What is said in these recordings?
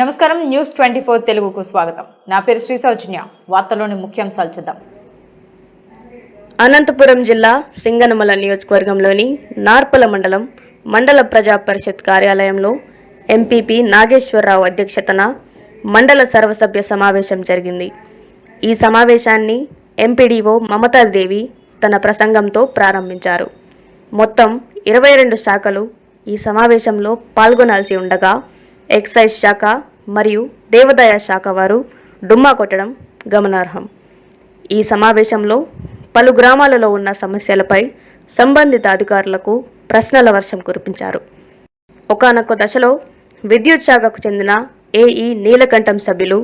నమస్కారం న్యూస్ 24 తెలుగుకు స్వాగతం. నా పేరు శ్రీ సౌజన్య. వార్తలోని ముఖ్యాంశాలు చూద్దాం. అనంతపురం జిల్లా సింగనమల నియోజకవర్గంలోని నార్పల మండలం మండల ప్రజా పరిషత్ కార్యాలయంలో ఎంపీపీ నాగేశ్వరరావు అధ్యక్షతన మండల సర్వసభ్య సమావేశం జరిగింది. ఈ సమావేశాన్ని ఎంపీడీఓ మమతాదేవి తన ప్రసంగంతో ప్రారంభించారు. మొత్తం 22 శాఖలు ఈ సమావేశంలో పాల్గొనాల్సి ఉండగా ఎక్సైజ్ శాఖ మరియు దేవాదాయ శాఖ వారు డుమ్మా కొట్టడం గమనార్హం. ఈ సమావేశంలో పలు గ్రామాలలో ఉన్న సమస్యలపై సంబంధిత అధికారులకు ప్రశ్నల వర్షం కురిపించారు. ఒకానొక దశలో విద్యుత్ శాఖకు చెందిన ఏఈ నీలకంఠం సభ్యులు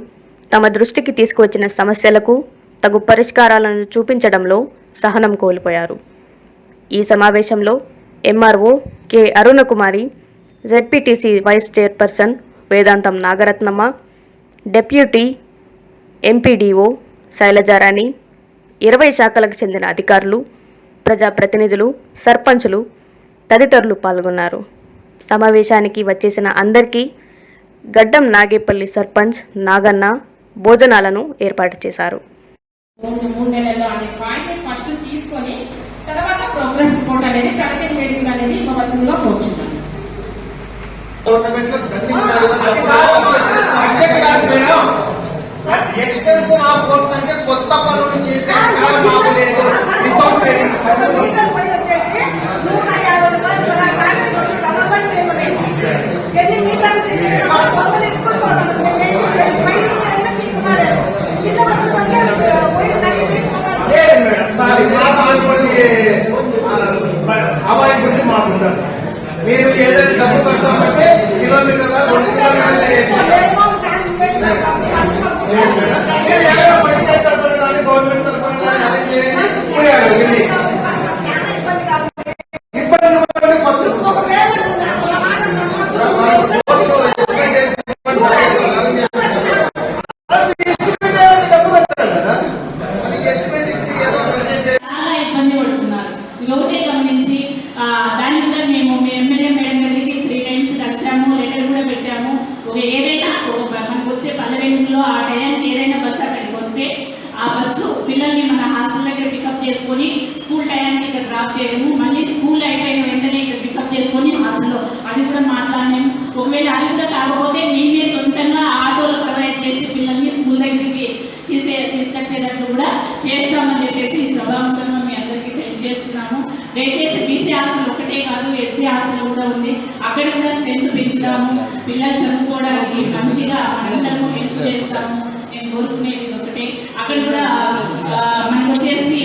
తమ దృష్టికి తీసుకువచ్చిన సమస్యలకు తగు పరిష్కారాలను చూపించడంలో సహనం కోల్పోయారు. ఈ సమావేశంలో MRO K Arunakumari, ZPTC vice chairperson Vedantam Nagaratnamma, deputy MPDO Shailajarani, 20 శాఖలకు చెందిన అధికారులు, ప్రజాప్రతినిధులు, సర్పంచులు తదితరులు పాల్గొన్నారు. సమావేశానికి వచ్చేసిన అందరికీ గడ్డం నాగేపల్లి సర్పంచ్ నాగన్న భోజనాలను ఏర్పాటు చేశారు. ఎక్స్టెన్షన్ ఆఫ్ వర్క్స్ అంటే కొత్త పనులు చేసే అవాయి గురించి మాట్లాడారు. మీరు ఏదైనా డబ్బు కడతామంటే కిలోమీటర్ల 2 కిలోమీటర్లు పంచాయతీ తరఫున కానీ గవర్నమెంట్ తరఫున కానీ అరేంజ్ చేయండి. ఇబ్బంది ఆ టైంకి ఏదైనా బస్సు అక్కడికి వస్తే ఆ బస్సు పిల్లల్ని మన హాస్టల్ దగ్గర పికప్ చేసుకొని స్కూల్ టైంకి ఇక్కడ డ్రాప్ చేయడము, మళ్ళీ స్కూల్ అయిపోయిన వెంటనే ఇక్కడ పికప్ చేసుకొని హాస్టల్లో అది కూడా మాట్లాడినాము. ఒకవేళ అది కూడా కాకపోతే మేమే సొంతంగా ఆటోలు ప్రొవైడ్ చేసి పిల్లల్ని స్కూల్ దగ్గరికి తీసుకొచ్చేటట్లు కూడా చేస్తామని చెప్పేసి ఈ సభాముఖంగా మీ అందరికీ తెలియజేస్తున్నాము. దయచేసి బీసీ హాస్టల్ ఒకటే కాదు, ఎస్సీ హాస్టల్ కూడా ఉంది. అక్కడ కూడా స్ట్రెంత్ పెంచుతాము, పిల్లలు చదువుకోవడానికి మంచిగా అందరము హెల్ప్ చేస్తాము. నేను కోరుకునేది ఒకటే, అక్కడ కూడా మనకు వచ్చేసి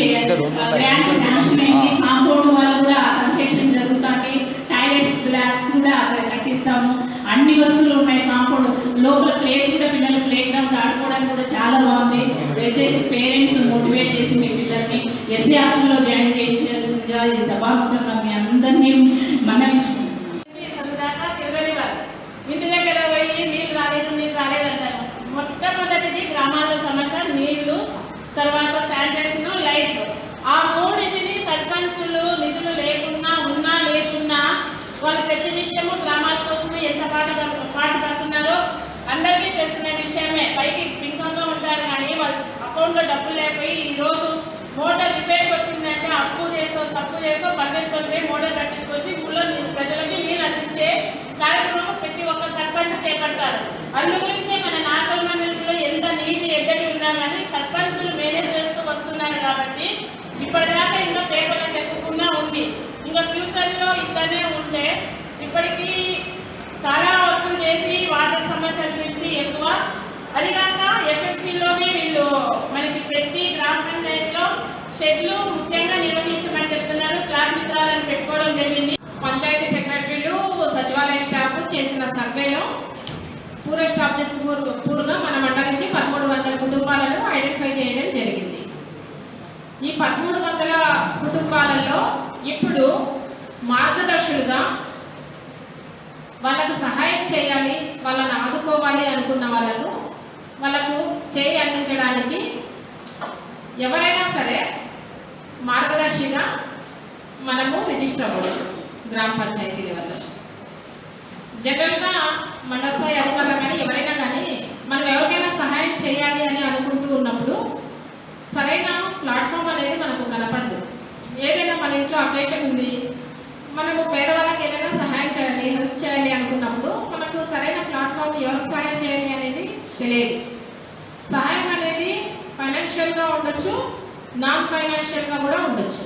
గ్రాంట్ శాంక్షన్ అయింది. కాంపౌండ్ వాళ్ళు కూడా కన్స్ట్రక్షన్ జరుగుతుంది. టాయిలెట్స్ బ్లాక్స్ కూడా అక్కడ కట్టిస్తాము. అన్ని వస్తువులు ఉన్నాయి. కాంపౌండ్ లోపల ప్లేస్ కూడా పిల్లలు ప్లే గ్రౌండ్ ఆడుకోవడానికి కూడా చాలా బాగుంది. దయచేసి పేరెంట్స్ మోటివేట్ చేసి మీ పిల్లల్ని ఎస్సీ హాస్టల్లో జాయిన్ చేయించాల్సిందిగా ఈ సభాముఖంగా మీ అందరినీ మనవించుకుంటున్నాను. ఇంటి దగ్గర పోయి నీళ్ళు రాలేదంటారు. మొట్టమొదటిది గ్రామాల్లో సమస్య నీళ్లు, తర్వాత శానిటేషన్, లైట్. ఆ మూడింటిని సర్పంచులు నిధులు లేకున్నా ఉన్నా లేకున్నా వాళ్ళు ప్రతినిత్యము గ్రామాల కోసమే ఎంత పాటు పడుతున్నారో అందరికీ తెలిసిన విషయమే. పైకి పింకంగా ఉంటారు కానీ వాళ్ళ అకౌంట్లో డబ్బులు లేకపోయి ఈరోజు మోటార్ రిపేర్కి వచ్చిందంటే అప్పు చేసో సప్పు చేసో పల్లెత్తుంటే మోటార్ కట్టించుకొచ్చి ఊళ్ళో ప్రజలకి నీళ్ళు అందించే కార్యక్రమం ప్రతి ఒక్క సర్పంచ్ చేపడతారు. అందు గురించే మన నార్పల్ మండలంలో ఎంత నీటి ఎద్దడి ఉండాలని సర్పంచులు మేనేజ్ చేస్తూ వస్తున్నారు. కాబట్టి ఇప్పటిదాకా ఇంకా పేపర్లకు ఎక్కకుండా ఉంది. ఇంకా ఫ్యూచర్లో ఇట్లానే ఉంటే ఇప్పటికీ చాలా వర్కులు చేసి వాటర్ సమస్యల గురించి ఎక్కువ, అది కాక ఎఫ్ఎఫ్సిలోనే వీళ్ళు మనకి ప్రతి గ్రామ పంచాయతీలో షెడ్లు ముఖ్యంగా నిర్వహించమని చెప్తున్నారు. క్లాబ్ మిత్రాలను పెట్టుకోవడం జరిగింది. పంచాయతీ సెక్రటరీలు, సచివాలయ స్టాఫ్ చేసిన సర్వేలో పూరెస్ట్ ఆబ్జెక్ట్ పూర్గా మన మండలం నుంచి 1300 కుటుంబాలను ఐడెంటిఫై చేయడం జరిగింది. ఈ 1300 కుటుంబాలలో ఇప్పుడు మార్గదర్శులుగా వాళ్ళకు సహాయం చేయాలి, వాళ్ళని ఆదుకోవాలి అనుకున్న వాళ్ళకు చేయి అందించడానికి ఎవరైనా సరే మార్గదర్శిగా మనము రిజిస్టర్ అవ్వచ్చు గ్రామ పంచాయతీ లెవెల్లో. జనరల్గా మండల స్థాయి అధికారులు కానీ ఎవరైనా అకేషన్ ఉంది, మనము పేదవాళ్ళకి ఏదైనా సహాయం చేయాలి, హెల్ప్ చేయాలి అనుకున్నప్పుడు మనకు సరైన ప్లాట్ఫామ్ ఎవరికి సహాయం చేయాలి అనేది తెలియదు. సహాయం అనేది ఫైనాన్షియల్గా ఉండొచ్చు, నాన్ ఫైనాన్షియల్గా కూడా ఉండొచ్చు.